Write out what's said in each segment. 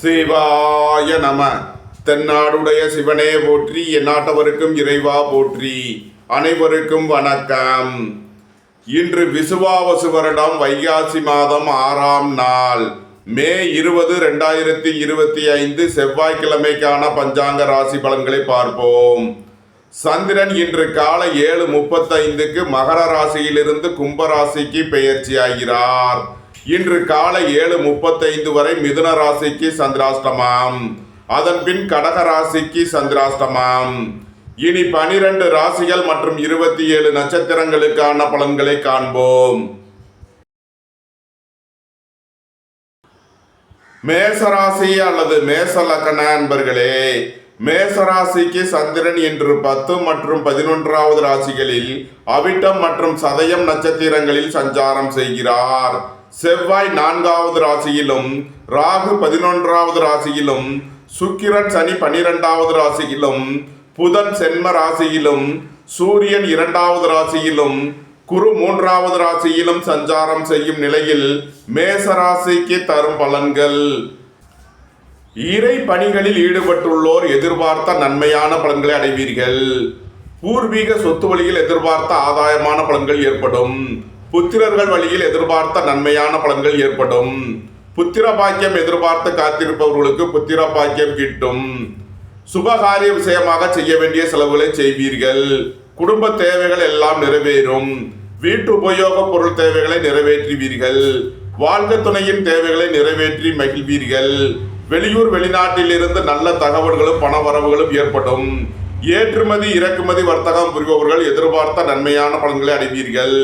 சிவாய நம. தென்னாடுடைய சிவனே போற்றி, எந்நாட்டவருக்கும் இறைவா போற்றி. அனைவருக்கும் வணக்கம். இன்று விசுவாவசு வருடம் வைகாசி மாதம் 6ஆம் நாள், மே 20, 2025 செவ்வாய்க்கிழமைக்கான பஞ்சாங்க ராசி பலன்களை பார்ப்போம். சந்திரன் இன்று காலை 7:35க்கு மகர ராசியிலிருந்து கும்ப ராசிக்கு பெயர்ச்சியாகிறார். இன்று காலை 7:35 வரை மிதுன ராசிக்கு சந்திராஷ்டமம், அதன் பின் கடக ராசிக்கு சந்திராஷ்டமம். இனி 12 ராசிகள் மற்றும் 27 நட்சத்திரங்களுக்கான பலன்களை காண்போம். மேசராசி அல்லது மேச லக்ன அன்பர்களே, மேசராசிக்கு சந்திரன் இன்று 10 மற்றும் 11வது ராசிகளில் அவிட்டம் மற்றும் சதயம் நட்சத்திரங்களில் சஞ்சாரம் செய்கிறார். செவ்வாய் 4வது ராசியிலும், ராகு 11வது ராசியிலும், சுக்கிரன் சனி 12வது ராசியிலும், புதன் சென்ம ராசியிலும், சூரியன் 2வது ராசியிலும், குரு 3வது ராசியிலும் சஞ்சாரம் செய்யும் நிலையில் மேசராசிக்கு தரும் பலன்கள். இறை பணிகளில் ஈடுபட்டுள்ளோர் எதிர்பார்த்த நன்மையான பலன்களை அடைவீர்கள். பூர்வீக சொத்து வழியில் எதிர்பார்த்த ஆதாயமான பலன்கள் ஏற்படும். புத்திரர்கள் வழியில் எதிர்பார்த்த நன்மையான பலன்கள் ஏற்படும். புத்திர பாக்கியம் எதிர்பார்த்து காத்திருப்பவர்களுக்கு புத்திர பாக்கியம் கிட்டும். சுபகாரிய விஷயமாக செய்ய வேண்டிய செலவுகளை செய்வீர்கள். குடும்ப தேவைகள் எல்லாம் நிறைவேறும். வீட்டு உபயோக பொருள் தேவைகளை நிறைவேற்றுவீர்கள். வாழ்க்கை துணையின் தேவைகளை நிறைவேற்றி மகிழ்வீர்கள். வெளியூர் வெளிநாட்டில் இருந்து நல்ல தகவல்களும் பண வரவுகளும் ஏற்படும். ஏற்றுமதி இறக்குமதி வர்த்தகம் புரிபவர்கள் எதிர்பார்த்த நன்மையான பலன்களை அடைவீர்கள்.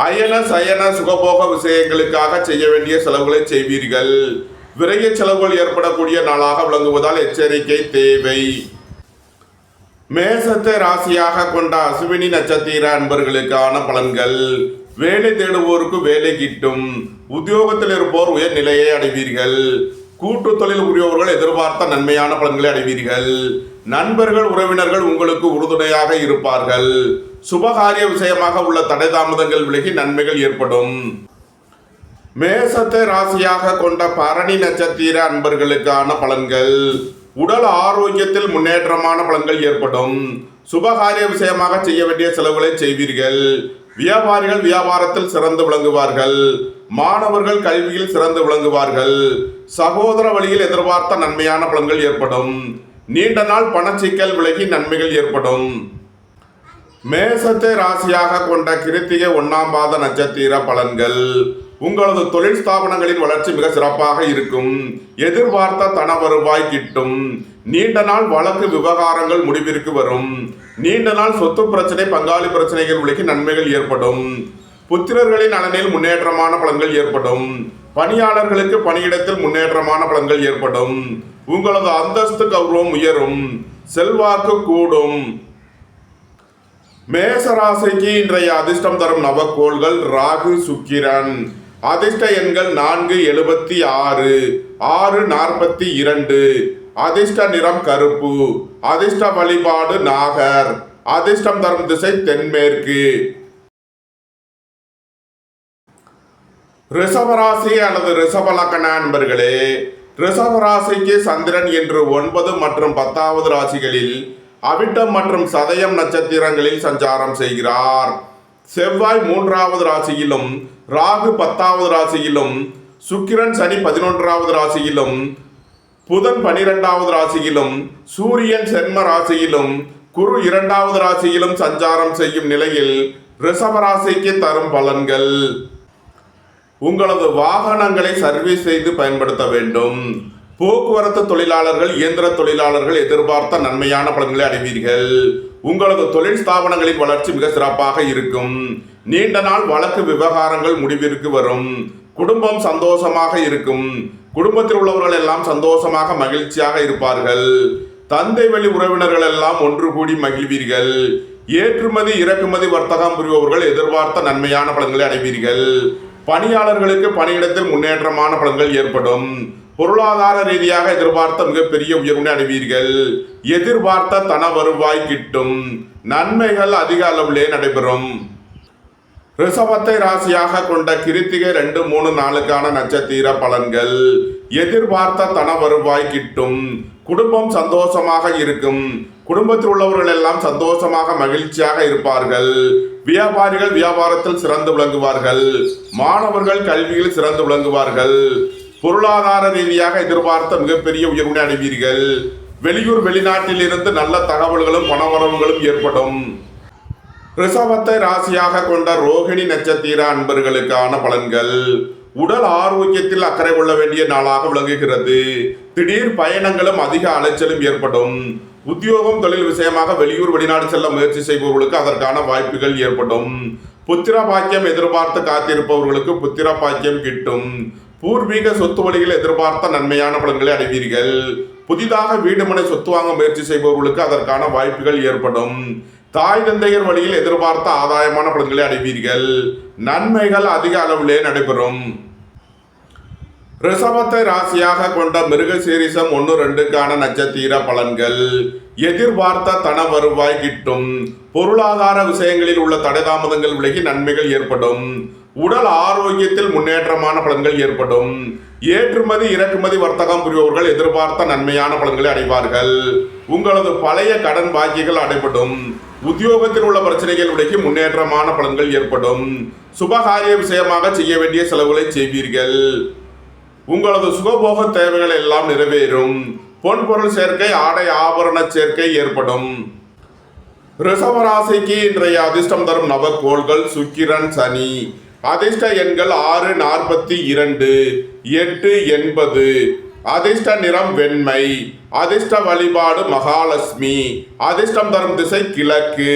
அயன சயன சுகபோக விஷயங்களுக்காக செய்ய வேண்டிய செலவுகளை செய்வீர்கள். விரைய செலவுகள் ஏற்படக்கூடிய நாளாக விளங்குவதால் எச்சரிக்கை தேவை. மேசத்தை ராசியாக கொண்ட அசுவினி நட்சத்திர அன்பர்களுக்கான பலன்கள். வேலை தேடுவோருக்கு வேலை கிட்டும். உத்தியோகத்தில் இருப்போர் உயர் நிலையை அடைவீர்கள். கூட்டு தொழில் புரிபவர்கள் எதிர்பார்த்த நன்மையான பலன்களை அடைவீர்கள். நண்பர்கள் உறவினர்கள் உங்களுக்கு உறுதுணையாக இருப்பார்கள். சுபகாரிய விஷயமாக உள்ள தடை தாமதங்கள் விலகி நன்மைகள் ஏற்படும். மேசத்தை ராசியாக கொண்ட பரணி நட்சத்திர அன்பர்களுக்கான பலன்கள். உடல் ஆரோக்கியத்தில் முன்னேற்றமான பலன்கள் ஏற்படும். சுபகாரிய விஷயமாக செய்ய வேண்டிய செலவுகளை செய்வீர்கள். வியாபாரிகள் வியாபாரத்தில் சிறந்து விளங்குவார்கள். மாணவர்கள் கல்வியில் சிறந்து விளங்குவார்கள். சகோதர வழியில் எதிர்பார்த்த நன்மையான பலன்கள் ஏற்படும். நீண்ட நாள் பணச்சிக்கல் விலகி நன்மைகள் ஏற்படும். மேசத்தை ராசியாக கொண்ட கிருத்திகை 1ஆம் பாத நட்சத்திர பலன்கள். உங்களது தொழில் ஸ்தாபனங்களின் வளர்ச்சி மிக சிறப்பாக இருக்கும். எதிர்பார்த்த தன வருவாய் கிட்டும். நீண்ட நாள் வழக்கு விவகாரங்கள் முடிவிற்கு வரும். நீண்ட நாள் சொத்து பிரச்சனை பங்காளி பிரச்சனைகள் விலகி நன்மைகள் ஏற்படும். புத்திரர்களின் நலனில் முன்னேற்றமான பலன்கள் ஏற்படும். பணியாளர்களுக்கு பணியிடத்தில் முன்னேற்றமான பலன்கள் ஏற்படும். உங்களது அந்தஸ்து கௌரவம் உயரும். செல்வாக்கு கூடும். மேசராசிக்கு இன்றைய அதிர்ஷ்டம் தரும் நவக்கோள்கள் ராகு சுக்கிரன். அதிர்ஷ்ட எண்கள் 476, 642. அதிர்ஷ்ட நிறம் கருப்பு. அதிர்ஷ்ட வழிபாடு நாகர். அதிர்ஷ்டம் தரும் திசை தென்மேற்கு. ரிஷபராசி அல்லது ரிஷப லக்ன அன்பர்களே, ரிஷபராசிக்கு சந்திரன் இன்று 9 மற்றும் 10வது ராசிகளில் அவிட்டம் மற்றும் சதயம் நட்சத்திரங்களில் சஞ்சாரம் செய்கிறார். செவ்வாய் 3வது ராசியிலும், ராகு 10வது ராசியிலும், சுக்கிரன் சனி 11வது ராசியிலும், புதன் 12வது ராசியிலும், சூரியன் சென்ம ராசியிலும், குரு 2வது ராசியிலும் சஞ்சாரம் செய்யும் நிலையில் ரிஷபராசிக்கு தரும் பலன்கள். உங்களது வாகனங்களை சர்வீஸ் செய்து பயன்படுத்த வேண்டும். போக்குவரத்து தொழிலாளர்கள் இயந்திர தொழிலாளர்கள் எதிர்பார்த்த நன்மையான பலன்களை அடைவீர்கள். உங்களது தொழில் ஸ்தாபனங்களின் வளர்ச்சி மிக சிறப்பாக இருக்கும். நீண்ட நாள் வழக்கு விவகாரங்கள் முடிவிற்கு வரும். குடும்பம் சந்தோஷமாக இருக்கும். குடும்பத்தில் உள்ளவர்கள் எல்லாம் சந்தோஷமாக மகிழ்ச்சியாக இருப்பார்கள். தந்தை வழி உறவினர்கள் எல்லாம் ஒன்று கூடி மகிழ்வீர்கள். ஏற்றுமதி இறக்குமதி வர்த்தகம் புரிபவர்கள் எதிர்பார்த்த நன்மையான பலன்களை அடைவீர்கள். பணியாளர்களுக்கு பணியிடத்தில் முன்னேற்றமான பலன்கள் ஏற்படும். பொருளாதார ரீதியாக எதிர்பார்த்த மிகப்பெரிய உயர்வினை அடைவீர்கள். எதிர்பார்த்த தன வருவாய் கிட்டும். நன்மைகள் அதிக அளவிலே நடைபெறும். ரிஷபத்தை ராசியாக கொண்ட கிருத்திகை 2, 3, 4 நட்சத்திர பலன்கள். எதிர்பார்த்த தன வருவாய் கிட்டும். குடும்பம் சந்தோஷமாக இருக்கும். குடும்பத்தில் உள்ளவர்கள் எல்லாம் சந்தோஷமாக மகிழ்ச்சியாக இருப்பார்கள். வியாபாரிகள் வியாபாரத்தில் சிறந்து விளங்குவார்கள். மாணவர்கள் கல்வியில் சிறந்து விளங்குவார்கள். பொருளாதார ரீதியாக எதிர்பார்த்த மிகப்பெரிய உயர்வினை அடைவீர்கள். வெளியூர் வெளிநாட்டில் இருந்து நல்ல தகவல்களும் பணவரவுகளும் ஏற்படும். ரிஷபத்தை ராசியாக கொண்ட ரோகிணி நட்சத்திர அன்பர்களுக்கான பலன்கள். உடல் ஆரோக்கியத்தில் அக்கறை கொள்ள வேண்டிய நாளாக விளங்குகிறது. திடீர் பயணங்களும் அதிக அலைச்சலும் ஏற்படும். உத்தியோகம் தொழில் விஷயமாக வெளியூர் வெளிநாடு செல்ல முயற்சி செய்பவர்களுக்கு அதற்கான வாய்ப்புகள் ஏற்படும். புத்திர பாக்கியம் எதிர்பார்த்து காத்திருப்பவர்களுக்கு புத்திர பாக்கியம் கிட்டும். பூர்வீக சொத்து வழியில் எதிர்பார்த்த நன்மையான பலன்களை அடைவீர்கள். புதிதாக வீடு மனை சொத்து வாங்க முயற்சி செய்பவர்களுக்கு அதற்கான வாய்ப்புகள் ஏற்படும். தாய் தந்தையர் வழியில் எதிர்பார்த்த ஆதாயமான பலன்களை அடைவீர்கள். நன்மைகள் அதிக அளவிலே நடைபெறும். ரிஷபத்தை ராசியாக கொண்ட மிருகசீரிஷம் 1, 2 நட்சத்திர பலன்கள். எதிர்பார்த்த தன வருவாய் கிட்டும். பொருளாதார விஷயங்களில் உள்ள தடைதாமதங்கள் விலகி நன்மைகள் ஏற்படும். உடல் ஆரோக்கியத்தில் முன்னேற்றமான பலன்கள் ஏற்படும். ஏற்றுமதி இறக்குமதி வர்த்தகம் புரிபவர்கள் எதிர்பார்த்த நன்மையான பலன்களை அடைவார்கள். உங்களது பழைய கடன் பாக்கிகள் அடைபடும். உத்தியோகத்தில் உள்ள பிரச்சனைகள் விலகி முன்னேற்றமான பலன்கள் ஏற்படும். சுபகாரிய விஷயமாக செய்ய வேண்டிய செலவுகளை செய்வீர்கள். உங்களது சுகபோக தேவைகள் எல்லாம் நிறைவேறும். பொன் பொருள் சேர்க்கை ஆடை ஆபரண சேர்க்கை ஏற்படும். ரிஷபராசிக்கு இன்றைய அதிர்ஷ்டம் தரும் நவக்கோள்கள் சுக்கிரன், சனி. அதிர்ஷ்ட எண்கள் 6, 42, 8, 80. அதிர்ஷ்ட நிறம் வெண்மை. அதிர்ஷ்ட வழிபாடு மகாலட்சுமி. அதிர்ஷ்டம் தரும் திசை கிழக்கு.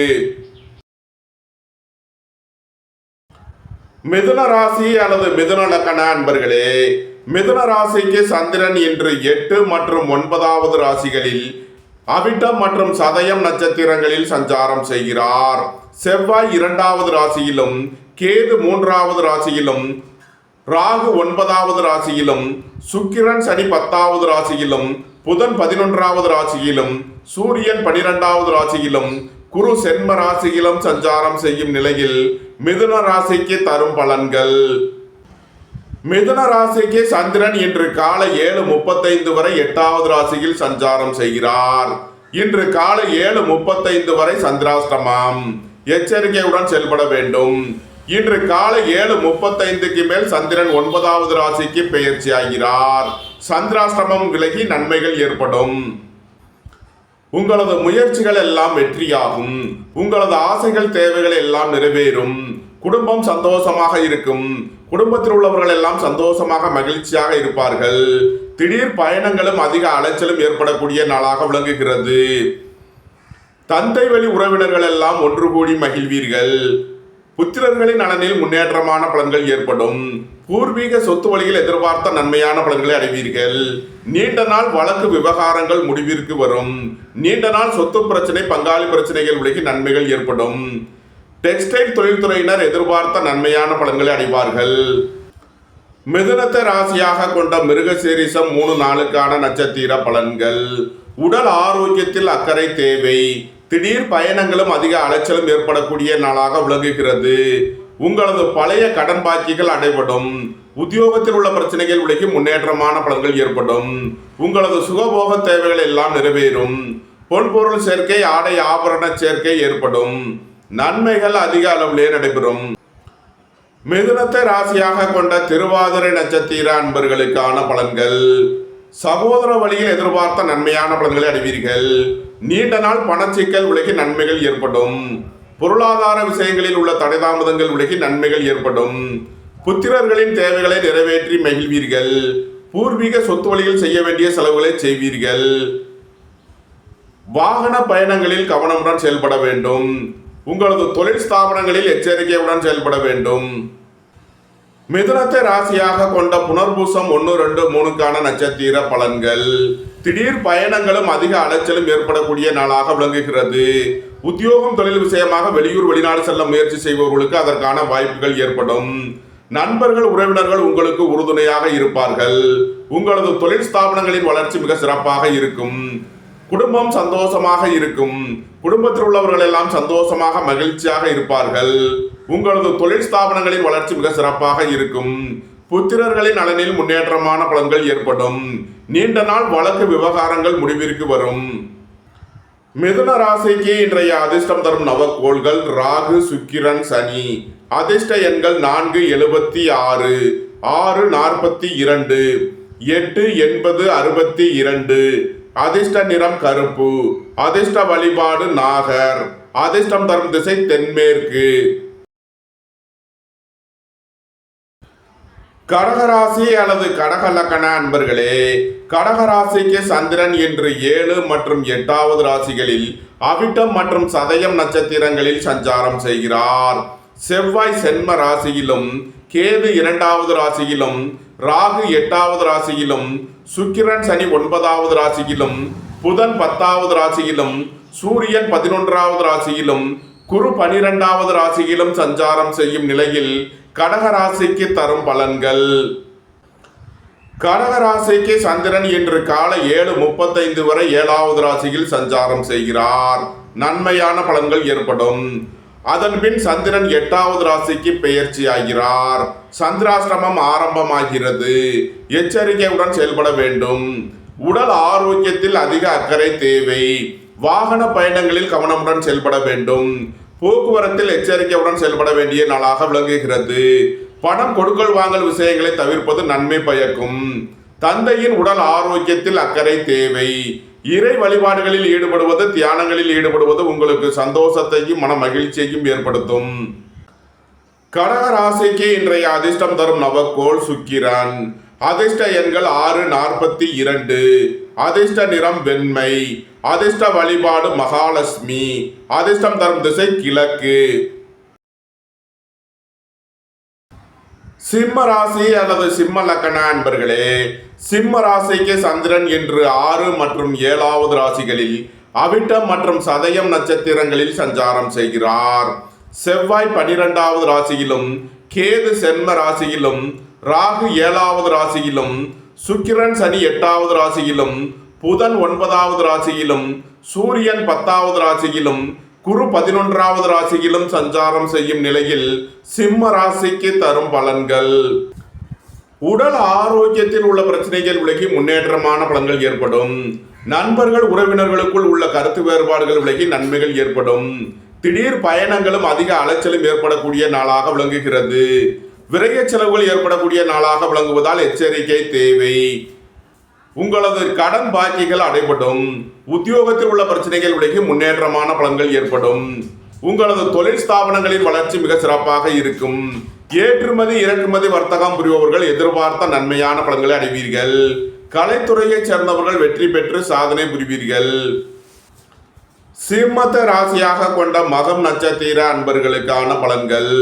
மிதுன ராசி அல்லது மிதுன லக்ன அன்பர்களே, மிதுன ராசிக்கு சந்திரன் இன்று 8 மற்றும் 9வது ராசிகளில் அவிட்டம் மற்றும் சதயம் நட்சத்திரங்களில் சஞ்சாரம் செய்கிறார். செவ்வாய் 2வது ராசியிலும், கேது 3வது ராசியிலும், ராகு 9வது ராசியிலும், சுக்கிரன் சனி 10வது ராசியிலும், புதன் 11வது ராசியிலும், சூரியன் 12வது ராசியிலும், குரு சென்ம ராசியிலும் சஞ்சாரம் செய்யும் நிலையில் மிதுன ராசிக்கு தரும் பலன்கள். மிதுன ராசிக்கு சந்திரன் இன்று காலை 7:35 வரை 8வது ராசியில் சஞ்சாரம் செய்கிறார். இன்று காலை 7:35 வரை சந்திராஷ்டமம். எச்சரிக்கையுடன் செயல்பட வேண்டும். இன்று காலை 7:35க்கு மேல் சந்திரன் 9வது ராசிக்கு பெயர்ச்சி ஆகிறார். சந்திராஷ்டமம் விலகி நன்மைகள் ஏற்படும். உங்களது முயற்சிகள் எல்லாம் வெற்றியாகும். உங்களது ஆசைகள் தேவைகள் எல்லாம் நிறைவேறும். குடும்பம் சந்தோஷமாக இருக்கும். குடும்பத்தில் உள்ளவர்கள் எல்லாம் சந்தோஷமாக மகிழ்ச்சியாக இருப்பார்கள். திடீர் பயணங்களும் அதிக அலைச்சலும் ஏற்படக்கூடிய நாளாக விளங்குகிறது. தந்தை வழி உறவினர்கள் எல்லாம் ஒன்று கூடி மகிழ்வீர்கள். புத்திரர்களின் நலனில் முன்னேற்றமான பலன்கள் ஏற்படும். பூர்வீக சொத்து வழியில் எதிர்பார்த்த நன்மையான பலன்களை அடைவீர்கள். நீண்ட நாள் வழக்கு விவகாரங்கள் முடிவிற்கு வரும். நீண்ட நாள் சொத்து பிரச்சனை பங்காளி பிரச்சனைகள் விலகி நன்மைகள் ஏற்படும். டெக்ஸ்டைல் தொழில்துறையினர் எதிர்பார்த்த நன்மையான பலன்களை அடைவார்கள். மிதுனத்தை ராசியாக கொண்ட மிருகசீரிஷம் 3, 4 நட்சத்திர பலன்கள். உடல் ஆரோக்கியத்தில் அக்கறை தேவை. திடீர் பயணங்களும் அதிக அலைச்சலும் ஏற்படக்கூடிய நாளாக விளங்குகிறது. உங்களது பழைய கடன் பாக்கிகள் அடைபடும். உத்தியோகத்தில் உள்ள பிரச்சனைகள் விலகி முன்னேற்றமான பலன்கள் ஏற்படும். உங்களது சுகபோக தேவைகள் எல்லாம் நிறைவேறும். பொன் பொருள் சேர்க்கை ஆடை ஆபரண சேர்க்கை ஏற்படும். நன்மைகள் அதிக அளவிலே நடைபெறும். மிதுனத்தை ராசியாக கொண்ட திருவாதிரை நட்சத்திர அன்பர்களுக்கான பலன்கள். சகோதர வழியில் எதிர்பார்த்த நன்மையான பலன்களை அடைவீர்கள். நீண்ட நாள் பணச்சிக்கல் விலகி நன்மைகள் ஏற்படும். பொருளாதார விஷயங்களில் உள்ள தடைதாமதங்கள் விலகி நன்மைகள் ஏற்படும். புத்திரர்களின் தேவைகளை நிறைவேற்றி மகிழ்வீர்கள். பூர்வீக சொத்து வழியில் செய்ய வேண்டிய செலவுகளை செய்வீர்கள். வாகன பயணங்களில் கவனமுடன் செயல்பட வேண்டும். உங்களது தொழில் ஸ்தாபனங்களில் எச்சரிக்கையுடன் செயல்பட வேண்டும். மிதுனத்தை ராசியாக கொண்ட புனர்பூசம் 1, 2, 3 நட்சத்திர பலன்கள். திடீர் பயணங்களும் அதிக அலைச்சலும் ஏற்படக்கூடிய நாளாக விளங்குகிறது. உத்தியோகம் தொழில் விஷயமாக வெளியூர் வெளிநாடு செல்ல முயற்சி செய்பவர்களுக்கு அதற்கான வாய்ப்புகள் ஏற்படும். நண்பர்கள் உறவினர்கள் உங்களுக்கு உறுதுணையாக இருப்பார்கள். உங்களது தொழில் ஸ்தாபனங்களின் வளர்ச்சி மிக சிறப்பாக இருக்கும். குடும்பம் சந்தோஷமாக இருக்கும். குடும்பத்தில் உள்ளவர்கள் எல்லாம் சந்தோஷமாக மகிழ்ச்சியாக இருப்பார்கள். உங்களது தொழில் ஸ்தாபனங்களின் வளர்ச்சி மிக சிறப்பாக இருக்கும். புத்திரர்களின் நலனில் முன்னேற்றமான பலன்கள் ஏற்படும். நீண்ட நாள் வழக்கு விவகாரங்கள் முடிவிற்கு வரும். மிதுன ராசிக்கு இன்றைய அதிர்ஷ்டம் தரும் நவக்கோள்கள் ராகு, சுக்கிரன், சனி. அதிர்ஷ்ட எண்கள் 476, 642, 880, 62. அதிர்ஷ்ட நிறம் கருப்பு. அதிர்ஷ்ட வழிபாடு நாகர். அதிர்ஷ்டம் தரும் திசை தென்மேற்கு. கடகராசி அல்லது கடக லக்கண அன்பர்களே, கடகராசிக்கு சந்திரன் இன்று 7 மற்றும் 8வது ராசிகளில் அவிட்டம் மற்றும் சதயம் நட்சத்திரங்களில் சஞ்சாரம் செய்கிறார். செவ்வாய் சென்ம ராசியிலும், கேது 2வது ராசியிலும், ராகு 8வது ராசியிலும், சுக்கிரன் சனி 9வது ராசியிலும், புதன் 10வது ராசியிலும், சூரியன் 11வது ராசியிலும், குரு 12வது ராசியிலும் சஞ்சாரம் செய்யும் நிலையில் கடகராசிக்கு தரும் பலன்கள். கடகராசிக்கு சந்திரன் இன்று காலை 7:35 வரை 7வது ராசியில் சஞ்சாரம் செய்கிறார். நன்மையான பலன்கள் ஏற்படும். அதன் பின் சந்திரன் 8வது ராசிக்கு பெயர்ச்சி ஆகிறார். சந்திராஷ்டிரமம் ஆரம்பமாகிறது. எச்சரிக்கையுடன் செயல்பட வேண்டும். உடல் ஆரோக்கியத்தில் அதிக அக்கறை தேவை. வாகன பயணங்களில் கவனமுடன் செயல்பட வேண்டும். போக்குவரத்தில் எச்சரிக்கையுடன் செயல்பட வேண்டிய நாளாக விளங்குகிறது. பணம் கொடுக்கல் வாங்கல் விஷயங்களை தவிர்ப்பது நன்மை பயக்கும். தந்தையின் உடல் ஆரோக்கியத்தில் அக்கறை தேவை. இறை வழிபாடுகளில் ஈடுபடுவது, தியானங்களில் ஈடுபடுவது உங்களுக்கு சந்தோஷத்தையும் மன மகிழ்ச்சியையும் ஏற்படுத்தும். கடக ராசிக்கு இன்றைய அதிர்ஷ்டம் தரும் நவக்கோள் சுக்கிரன். அதிர்ஷ்ட எண்கள் 642. அதிர்ஷ்ட நிறம் வெண்மை. அதிர்ஷ்ட வழிபாடு மகாலட்சுமி. அதிர்ஷ்டம் தரும் திசை கிழக்கு. சிம்ம ராசி அல்லது சிம்ம லக்கண அன்பர்களே, சிம்ம ராசிக்கு சந்திரன் இன்று 6 மற்றும் 7வது ராசிகளில் அவிட்டம் மற்றும் சதயம் நட்சத்திரங்களில் சஞ்சாரம் செய்கிறார். செவ்வாய் 12வது ராசியிலும், கேது சென்ம ராசியிலும், ராகு 7வது ராசியிலும், சுக்கிரன் சனி 8வது ராசியிலும், புதன் 9வது ராசியிலும், சூரியன் 10வது ராசியிலும், குரு 11வது ராசியிலும் சஞ்சாரம் செய்யும் நிலையில் சிம்ம ராசிக்கு தரும் பலன்கள். உடல் ஆரோக்கியத்தில் உள்ள பிரச்சனைகள் விலகி முன்னேற்றமான பலன்கள் ஏற்படும். நண்பர்கள் உறவினர்களுக்குள் உள்ள கருத்து வேறுபாடுகள் விலகி நன்மைகள் ஏற்படும். திடீர் பயணங்களும் அதிக அலைச்சலும் ஏற்படக்கூடிய நாளாக விளங்குகிறது. விரைய செலவுகள் ஏற்படக்கூடிய நாளாக விளங்குவதால் எச்சரிக்கை தேவை. உங்களது கடன் பாக்கிகள் அடைபடும். உத்தியோகத்தில் உள்ள பிரச்சனைகள் விலகி முன்னேற்றமான பலன்கள் ஏற்படும். உங்களது தொழில் ஸ்தாபனங்களின் வளர்ச்சி மிக சிறப்பாக இருக்கும். ஏற்றுமதி இறக்குமதி வர்த்தகம் புரிபவர்கள் எதிர்பார்த்த நன்மையான பலன்களை அடைவீர்கள். கலைத்துறையைச் சேர்ந்தவர்கள் வெற்றி பெற்று சாதனை புரிவீர்கள். சிம்மத்தை ராசியாக கொண்ட மகம் நட்சத்திர அன்பர்களுக்கான பலன்கள்.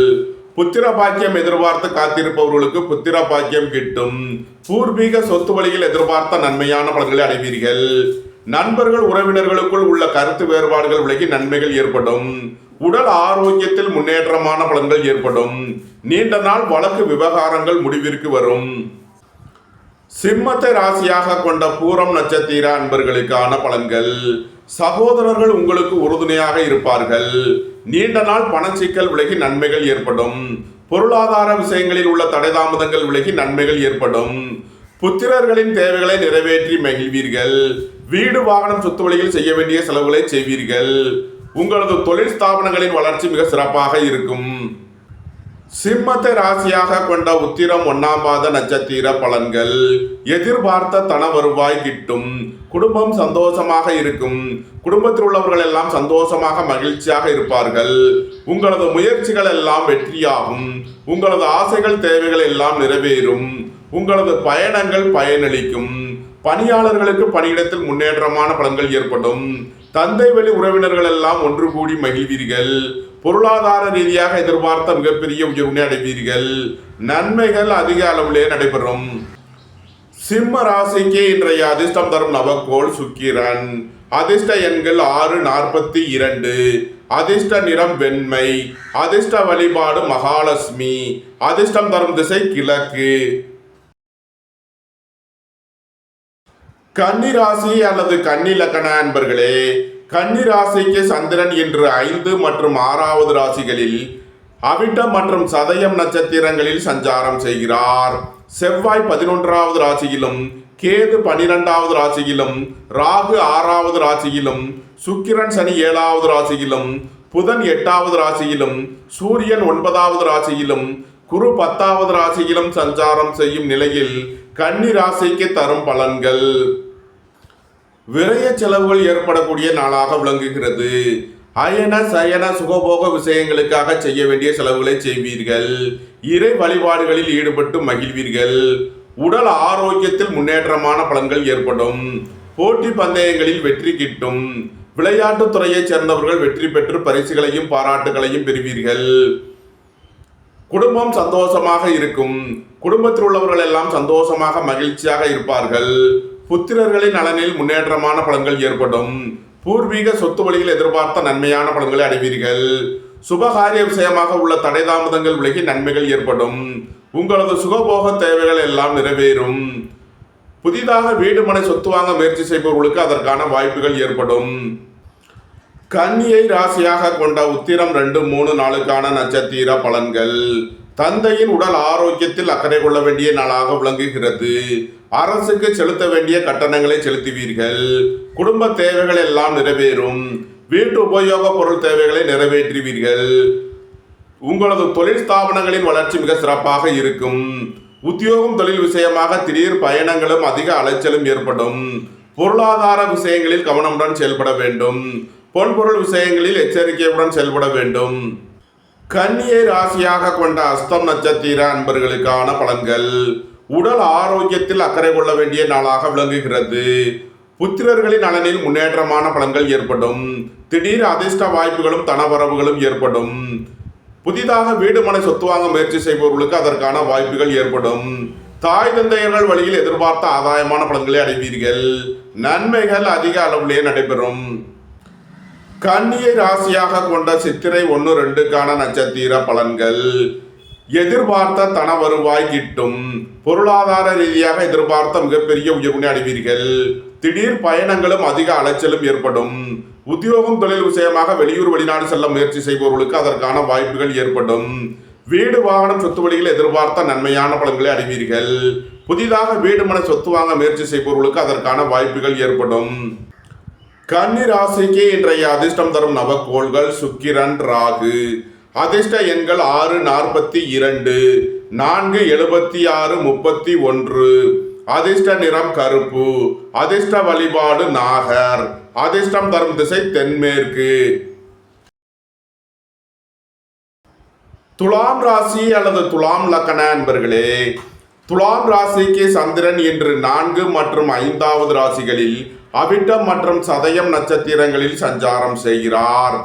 புத்திர பாக்கியம் எதிர்பார்த்து காத்திருப்பவர்களுக்கு புத்திர பாக்கியம் கிட்டும். பூர்வீக சொத்து வழியில் எதிர்பார்த்த நன்மையான பலன்களை அடைவீர்கள். நண்பர்கள் உறவினர்களுக்குள் உள்ள கருத்து வேறுபாடுகள் விலகி நன்மைகள் ஏற்படும். உடல் ஆரோக்கியத்தில் முன்னேற்றமான பலன்கள் ஏற்படும். நீண்ட நாள் வழக்கு விவகாரங்கள் முடிவிற்கு வரும். சிம்மத்தை ராசியாக கொண்ட பூரம் நட்சத்திர அன்பர்களுக்கான பலன்கள். சகோதரர்கள் உங்களுக்கு உறுதுணையாக இருப்பார்கள். நீண்ட நாள் பணச்சிக்கல் விலகி நன்மைகள் ஏற்படும். பொருளாதார விஷயங்களில் உள்ள தடைதாமதங்கள் விலகி நன்மைகள் ஏற்படும். புத்திரர்களின் தேவைகளை நிறைவேற்றி மகிழ்வீர்கள். வீடு வாகனம் சொத்து வழியில் செய்ய வேண்டிய செலவுகளை செய்வீர்கள். உங்களது தொழில் ஸ்தாபனங்களின் வளர்ச்சி மிக சிறப்பாக இருக்கும். சிம்மத்தை ராசியாக கொண்ட உத்திரம் 1ஆம் பாத நட்சத்திர பலன்கள். எதிர்பார்த்த தன வருவாய் கிட்டும். குடும்பம் சந்தோஷமாக இருக்கும். குடும்பத்தில் உள்ளவர்கள் எல்லாம் சந்தோஷமாக மகிழ்ச்சியாக இருப்பார்கள். உங்களது முயற்சிகள் எல்லாம் வெற்றியாகும். உங்களது ஆசைகள் தேவைகள் எல்லாம் நிறைவேறும். உங்களது பயணங்கள் பயனளிக்கும். பணியாளர்களுக்கு பணியிடத்தில் முன்னேற்றமான பலன்கள் ஏற்படும். தந்தை வழி உறவினர்கள் எல்லாம் ஒன்று கூடி மகிழ்வீர்கள். பொருளாதார ரீதியாக எதிர்பார்த்த மிகப்பெரிய உயர்வினை அடைவீர்கள். நன்மைகள் அதிக அளவிலே நடைபெறும். சிம்ம ராசிக்கு இன்றைய அதிர்ஷ்டம் தரும் நவக்கோள் சுக்கிரன். அதிர்ஷ்ட எண்கள் 642. அதிர்ஷ்ட நிறம் வெண்மை. அதிர்ஷ்ட வழிபாடு மகாலட்சுமி. அதிர்ஷ்டம் தரும் திசை கிழக்கு. கன்னி ராசி அல்லது கன்னி லக்கண அன்பர்களே, கன்னி ராசிக்கு சந்திரன் இன்று 5 மற்றும் 6வது ராசிகளில் அவிட்டம் மற்றும் சதயம் நட்சத்திரங்களில் சஞ்சாரம் செய்கிறார். செவ்வாய் 11வது ராசியிலும், கேது 12வது ராசியிலும், ராகு 6வது ராசியிலும், சுக்கிரன் சனி 7வது ராசியிலும், புதன் 8வது ராசியிலும், சூரியன் 9வது ராசியிலும், குரு 10வது ராசியிலும் சஞ்சாரம் செய்யும் நிலையில் கன்னி ராசிக்கு தரும் பலன்கள். விரய செலவுகள் ஏற்படக்கூடிய நாளாக விளங்குகிறது. அயன சயன சுகபோக விஷயங்களுக்காக செய்ய வேண்டிய செலவுகளை செய்வீர்கள். இறை வழிபாடுகளில் ஈடுபட்டு மகிழ்வீர்கள். உடல் ஆரோக்கியத்தில் முன்னேற்றமான பலன்கள் ஏற்படும். போட்டி பந்தயங்களில் வெற்றி கிட்டும். விளையாட்டுத் துறையைச் சேர்ந்தவர்கள் வெற்றி பெற்று பரிசுகளையும் பாராட்டுகளையும் பெறுவீர்கள். குடும்பம் சந்தோஷமாக இருக்கும். குடும்பத்தில் உள்ளவர்கள் எல்லாம் சந்தோஷமாக மகிழ்ச்சியாக இருப்பார்கள். புத்திரர்களின் நலனில் முன்னேற்றமான பலன்கள் ஏற்படும். பூர்வீக சொத்து வழியில் எதிர்பார்த்த நன்மையான பலன்களை அடைவீர்கள். சுபகாரிய விஷயமாக உள்ள தடை தாமதங்கள் விலகி நன்மைகள் ஏற்படும். உங்களது சுகபோக தேவைகள் எல்லாம் நிறைவேறும். புதிதாக வீடு மனை சொத்து வாங்க முயற்சி செய்பவர்களுக்கு அதற்கான வாய்ப்புகள் ஏற்படும். கன்னியை ராசியாக கொண்ட உத்திரம் 2, 3 நாளுக்கான நட்சத்திர பலன்கள். தந்தையின் உடல் ஆரோக்கியத்தில் அக்கறை கொள்ள வேண்டிய நாளாக விளங்குகிறது. அரசுக்கு செலுத்த வேண்டிய கட்டணங்களை செலுத்துவீர்கள். குடும்ப தேவைகள் எல்லாம் நிறைவேறும். வீட்டு உபயோக பொருள் தேவைகளை நிறைவேற்றுவீர்கள். உங்களது தொழில் ஸ்தாபனங்களின் வளர்ச்சி மிக சிறப்பாக இருக்கும். உத்தியோகம் தொழில் விஷயமாக திடீர் பயணங்களும் அதிக அலைச்சலும் ஏற்படும். பொருளாதார விஷயங்களில் கவனமுடன் செயல்பட வேண்டும். பொன்பொருள் விஷயங்களில் எச்சரிக்கையுடன் செயல்பட வேண்டும். கன்னியை ராசியாக கொண்ட அஸ்தம் நட்சத்திர அன்பர்களுக்கான பலன்கள். உடல் ஆரோக்கியத்தில் அக்கறை கொள்ள வேண்டிய நாளாக விளங்குகிறது. புத்திரர்களின் நலனில் முன்னேற்றமான பலன்கள் ஏற்படும். திடீர் அதிர்ஷ்ட வாய்ப்புகளும் தனவரவுகளும் ஏற்படும். புதிதாக வீடு மனை சொத்து வாங்க முயற்சி செய்பவர்களுக்கு அதற்கான வாய்ப்புகள் ஏற்படும். தாய் தந்தையர்கள் வழியில் எதிர்பார்த்த ஆதாயமான பலன்களை அடைவீர்கள். நன்மைகள் அதிக அளவிலே நடைபெறும். கன்னியை ராசியாக கொண்ட சித்திரை 1, 2க்கான நட்சத்திர பலன்கள். எதிர்பார்த்த தன வருவாய் கிட்டும். பொருளாதார ரீதியாக எதிர்பார்த்த மிகப்பெரிய உயர்வினை அடைவீர்கள். திடீர் பயணங்களும் அதிக அலைச்சலும் ஏற்படும். உத்தியோகம் தொழில் விஷயமாக வெளியூர் வெளிநாடு செல்ல முயற்சி செய்பவர்களுக்கு அதற்கான வாய்ப்புகள் ஏற்படும். வீடு வாகனம் சொத்து வழியில் எதிர்பார்த்த நன்மையான பலன்களை அடைவீர்கள். புதிதாக வீடு மனை சொத்து வாங்க முயற்சி செய்பவர்களுக்கு அதற்கான வாய்ப்புகள் ஏற்படும். கன்னி ராசிக்கு இன்றைய அதிர்ஷ்டம் தரும் நவக்கோள்கள் சுக்கிரன், ராகு. அதிர்ஷ்ட எண்கள் 6, 42, 4, 76, 31. அதிர்ஷ்ட நிறம் கருப்பு. அதிர்ஷ்ட வழிபாடு நாகர். அதிர்ஷ்டம் தரும் திசை தென்மேற்கு. துலாம் ராசி அல்லது துலாம் லக்கண அன்பர்களே, துலாம் ராசிக்கு சந்திரன் இன்று 4 மற்றும் 5வது ராசிகளில் அவிட்டம் மற்றும் சதயம் நட்சத்திரங்களில் சஞ்சாரம் செய்கிறார்.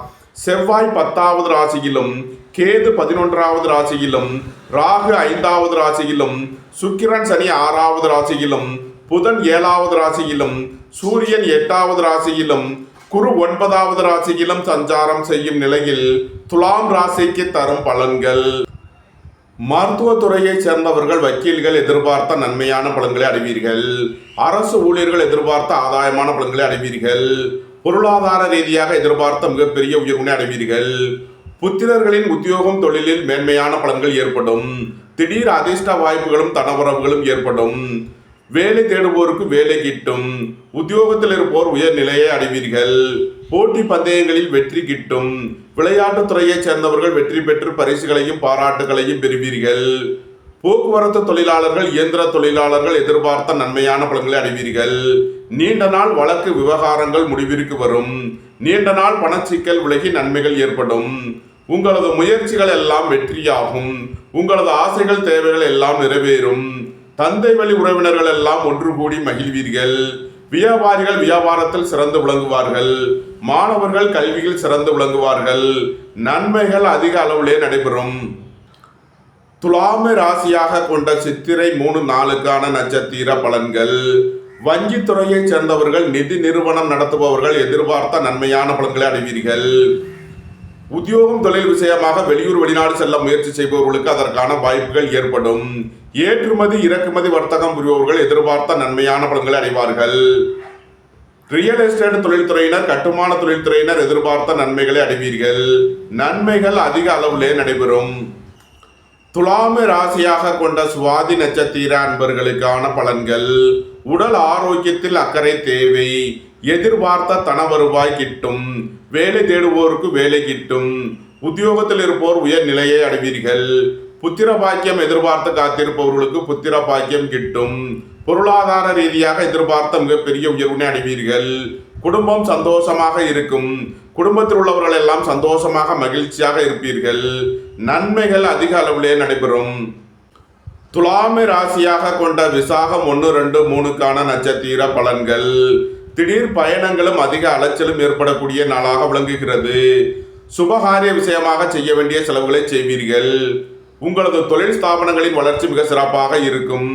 செவ்வாய் 10வது ராசியிலும், கேது 11வது ராசியிலும், ராகு 5வது ராசியிலும், சுக்கிரன் சனி 6வது ராசியிலும், புதன் 7வது ராசியிலும், சூரியன் 8வது ராசியிலும், குரு 9வது ராசியிலும் சஞ்சாரம் செய்யும் நிலையில் துலாம் ராசிக்கு தரும் பலன்கள். மருத்துவத்துறையை சேர்ந்தவர்கள் வக்கீல்கள் எதிர்பார்த்த நன்மையான பலன்களை அடைவீர்கள். அரசு ஊழியர்கள் எதிர்பார்த்த ஆதாயமான பலன்களை அடைவீர்கள். பொருளாதார ரீதியாக எதிர்பார்த்த மிகப்பெரிய உயர்வினை அடைவீர்கள். புத்திரர்களின் உத்தியோகம் தொழிலில் மேன்மையான பலன்கள் ஏற்படும். திடீர் அதிர்ஷ்ட வாய்ப்புகளும் தனவரவுகளும் ஏற்படும். வேலை தேடுவோருக்கு வேலை கிட்டும். உத்தியோகத்தில் இருப்போர் உயர் நிலையை அடைவீர்கள். போட்டி பந்தயங்களில் வெற்றி கிட்டும். விளையாட்டுத் துறையைச் சேர்ந்தவர்கள் வெற்றி பெற்று பரிசுகளையும் பாராட்டுகளையும் பெறுவீர்கள். போக்குவரத்து தொழிலாளர்கள், இயந்திர தொழிலாளர்கள் எதிர்பார்த்த நன்மையான பலன்களை அடைவீர்கள். நீண்ட நாள் வழக்கு விவகாரங்கள் முடிவிற்கு வரும். நீண்ட நாள் பணச்சிக்கல் விலகி நன்மைகள் ஏற்படும். உங்களது முயற்சிகள் எல்லாம் வெற்றியாகும். உங்களது ஆசைகள் தேவைகள் எல்லாம் நிறைவேறும். தந்தை வழி உறவினர்கள் எல்லாம் ஒன்று கூடி மகிழ்வீர்கள். வியாபாரிகள் வியாபாரத்தில் சிறந்து விளங்குவார்கள். மாணவர்கள் கல்வியில் சிறந்து விளங்குவார்கள். நன்மைகள் அதிக அளவிலே நடைபெறும். துலாமை ராசியாக கொண்ட சித்திரை 3, 4க்கான நட்சத்திர பலன்கள். வங்கித் துறையைச் சேர்ந்தவர்கள், நிதி நிறுவனம் நடத்துபவர்கள் எதிர்பார்த்த நன்மையான பலன்களை அடைவீர்கள். உத்தியோகம் தொழில் விஷயமாக வெளியூர் வெளிநாடு செல்ல முயற்சி செய்பவர்களுக்கு அதற்கான வாய்ப்புகள் ஏற்படும். ஏற்றுமதி இறக்குமதி வர்த்தகம் புரிபவர்கள் எதிர்பார்த்த நன்மையான பலன்களை அடைவார்கள். ரியல் எஸ்டேட் தொழில்துறையினர், கட்டுமான தொழில்துறையினர் எதிர்பார்த்த நன்மைகளை அடைவீர்கள். நன்மைகள் அதிக அளவிலே நடைபெறும். துலாம ராசியாக கொண்ட சுவாதி நட்சத்திர அன்பர்களுக்கான பலன்கள். உடல் ஆரோக்கியத்தில் அக்கறை தேவை. எதிர்பார்த்த தன வருவாய் கிட்டும். வேலை தேடுவோருக்கு வேலை கிட்டும். உத்தியோகத்தில் இருப்போர் உயர் நிலையை அடைவீர்கள். புத்திர பாக்கியம் எதிர்பார்த்து காத்திருப்பவர்களுக்கு புத்திர பாக்கியம் கிட்டும். பொருளாதார ரீதியாக எதிர்பார்த்த மிகப்பெரிய உயர்வினை அடைவீர்கள். குடும்பம் சந்தோஷமாக இருக்கும். குடும்பத்தில் உள்ளவர்கள் எல்லாம் சந்தோஷமாக மகிழ்ச்சியாக இருப்பீர்கள். நன்மைகள் அதிக அளவிலே நடைபெறும். துலாமை ராசியாக கொண்ட விசாகம் 1, 2, 3க்கான நட்சத்திர பலன்கள். திடீர் பயணங்களும் அதிக அலைச்சலும் ஏற்படக்கூடிய நாளாக விளங்குகிறது. சுபகாரிய விஷயமாக செய்ய வேண்டிய செலவுகளை செய்வீர்கள். உங்களது தொழில் ஸ்தாபனங்களின் வளர்ச்சி மிக சிறப்பாக இருக்கும்.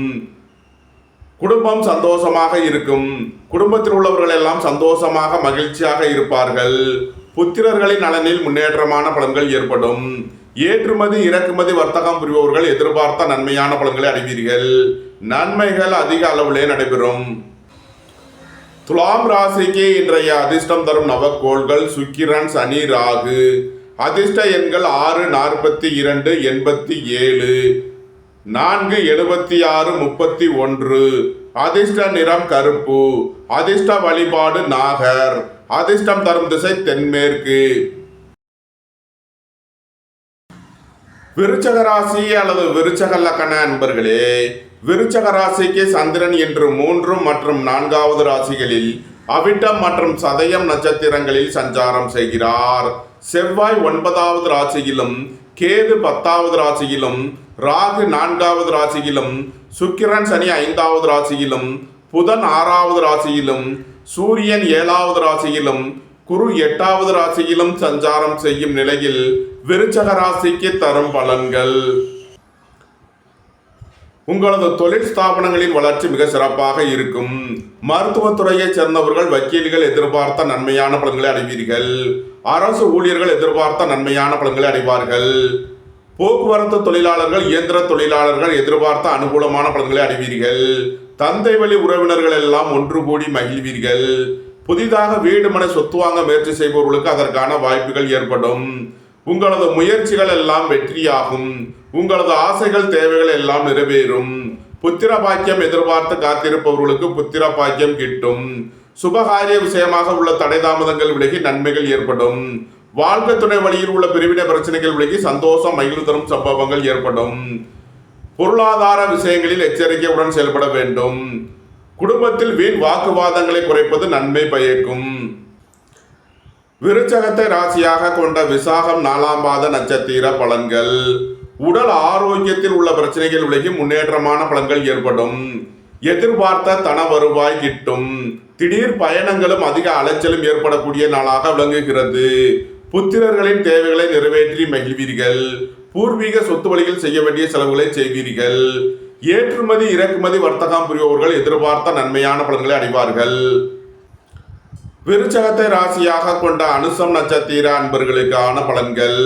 குடும்பம் சந்தோஷமாக இருக்கும். குடும்பத்தில் உள்ளவர்கள் எல்லாம் சந்தோஷமாக மகிழ்ச்சியாக இருப்பார்கள். புத்திரர்களின் நலனில் முன்னேற்றமான பலன்கள் ஏற்படும். ஏற்றுமதி இறக்குமதி வர்த்தகம் புரிபவர்கள் எதிர்பார்த்த நன்மையான பலன்களை அடைவீர்கள். நன்மைகள் அதிக அளவிலே நடைபெறும். துலாம் ராசிக்கு இன்றைய அதிர்ஷ்டம் தரும் நவக்கோள்கள் சுக்கிரன், சனி, ராகு. அதிர்ஷ்ட எண்கள் 6, 42, 87, 4, 76, 31. அதிர்ஷ்ட நிறம் கருப்பு. அதிர்ஷ்ட வழிபாடு நாகர். அதிர்ஷ்டம் தரும் திசை தென்மேற்கு. விருச்சக ராசி அல்லது விருச்சக லக்கண அன்பர்களே, விருச்சக ராசிக்கு சந்திரன் என்று 3 மற்றும் 4வது ராசிகளில் அவிட்டம் மற்றும் சதயம் நட்சத்திரங்களில் சஞ்சாரம் செய்கிறார். செவ்வாய் 9வது ராசியிலும், கேது 10வது ராசியிலும், ராகு 4வது ராசியிலும், சுக்கிரன் சனி 5வது ராசியிலும், புதன் 6வது ராசியிலும், சூரியன் 7வது ராசியிலும், குரு 8வது ராசியிலும் சஞ்சாரம் செய்யும் நிலையில் விருச்சக ராசிக்கு தரும் பலன்கள். உங்களது தொழில் ஸ்தாபனங்களின் வளர்ச்சி மிக சிறப்பாக இருக்கும். மருத்துவத்துறையைச் சேர்ந்தவர்கள், வக்கீல்கள் எதிர்பார்த்த நன்மையான பலன்களை அடைவீர்கள். அரசு ஊழியர்கள் எதிர்பார்த்த நன்மையான பலன்களை அடைவார்கள். போக்குவரத்து தொழிலாளர்கள், இயந்திர தொழிலாளர்கள் எதிர்பார்த்த அனுகூலமான பலன்களை அடைவீர்கள். தந்தை வழி உறவினர்கள் எல்லாம் ஒன்று கூடி மகிழ்வீர்கள். புதிதாக வீடு மனை சொத்து வாங்க முயற்சி செய்பவர்களுக்கு அதற்கான வாய்ப்புகள் ஏற்படும். உங்களது முயற்சிகள் எல்லாம் வெற்றியாகும். உங்களது ஆசைகள் தேவைகள் எல்லாம் நிறைவேறும். புத்திர பாக்கியம் எதிர்பார்த்து காத்திருப்பவர்களுக்கு புத்திர பாக்கியம் கிட்டும். சுபகாரிய விஷயமாக உள்ள தடை தாமதங்கள் விலகி நன்மைகள் ஏற்படும். வாழ்க்கை துணை வழியில் உள்ள பிரிவினை பிரச்சனைகள் விலகி சந்தோஷம் மகிழ்வு தரும் சம்பவங்கள் ஏற்படும். பொருளாதார விஷயங்களில் எச்சரிக்கையுடன் செயல்பட வேண்டும். குடும்பத்தில் வீண் வாக்குவாதங்களை குறைப்பது நன்மை பயக்கும். விருச்சகத்தை ராசியாக கொண்ட விசாகம் 4ஆம் பாத நட்சத்திர பலன்கள். உடல் ஆரோக்கியத்தில் உள்ள பிரச்சனைகள் விலகி முன்னேற்றமான பலன்கள் ஏற்படும். எதிர்பார்த்த தன வருவாய் கிட்டும். திடீர் பயணங்களும் அதிக அலைச்சலும் ஏற்படக்கூடிய நாளாக விளங்குகிறது. புத்திரர்களின் தேவைகளை நிறைவேற்றி மகிழ்வீர்கள். பூர்வீக சொத்து வழியில் செய்ய வேண்டிய செலவுகளை செய்வீர்கள். ஏற்றுமதி இறக்குமதி வர்த்தகம் புரிபவர்கள் எதிர்பார்த்த நன்மையான பலன்களை அடைவார்கள். விருச்சகத்தை ராசியாக கொண்ட அனுசம் நட்சத்திர அன்பர்களுக்கான பலன்கள்.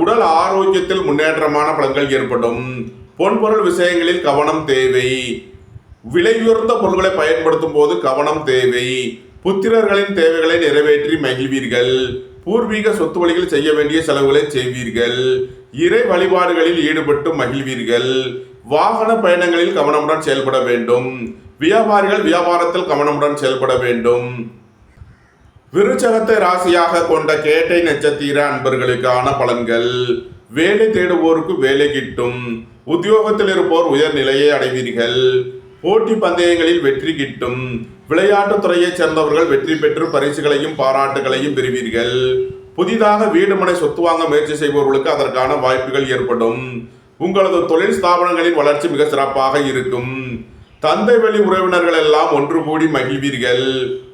உடல் ஆரோக்கியத்தில் முன்னேற்றமான பலன்கள் ஏற்படும். பொன்பொருள் விஷயங்களில் கவனம் தேவை. விலையுயர்ந்த பொருட்களை பயன்படுத்தும் போது கவனம் தேவை. புத்திரர்களின் தேவைகளை நிறைவேற்றி மகிழ்வீர்கள். பூர்வீக சொத்து வழியில் செய்ய வேண்டிய செலவுகளை செய்வீர்கள். இறை வழிபாடுகளில் ஈடுபட்டு மகிழ்வீர்கள். வாகன பயணங்களில் கவனமுடன் செயல்பட வேண்டும். வியாபாரிகள் வியாபாரத்தில் கவனமுடன் செயல்பட வேண்டும். விருச்சகத்தை ராசியாக கொண்ட கேட்டை நட்சத்திர அன்பர்களுக்கான பலன்கள். வேலை தேடுவோருக்கு வேலை கிட்டும். உத்தியோகத்தில் இருப்போர் உயர் நிலையை அடைவீர்கள். போட்டி பந்தயங்களில் வெற்றி கிட்டும். விளையாட்டுத் துறையைச் சேர்ந்தவர்கள் வெற்றி பெற்று பரிசுகளையும் பாராட்டுகளையும் பெறுவீர்கள். புதிதாக வீடு மனை சொத்து வாங்க முயற்சி செய்பவர்களுக்கு அதற்கான வாய்ப்புகள் ஏற்படும். உங்களது தொழில் ஸ்தாபனங்களின் வளர்ச்சி மிக சிறப்பாக இருக்கும். தந்தை வழி உறவினர்கள் எல்லாம் ஒன்று கூடி மகிழ்வீர்கள்.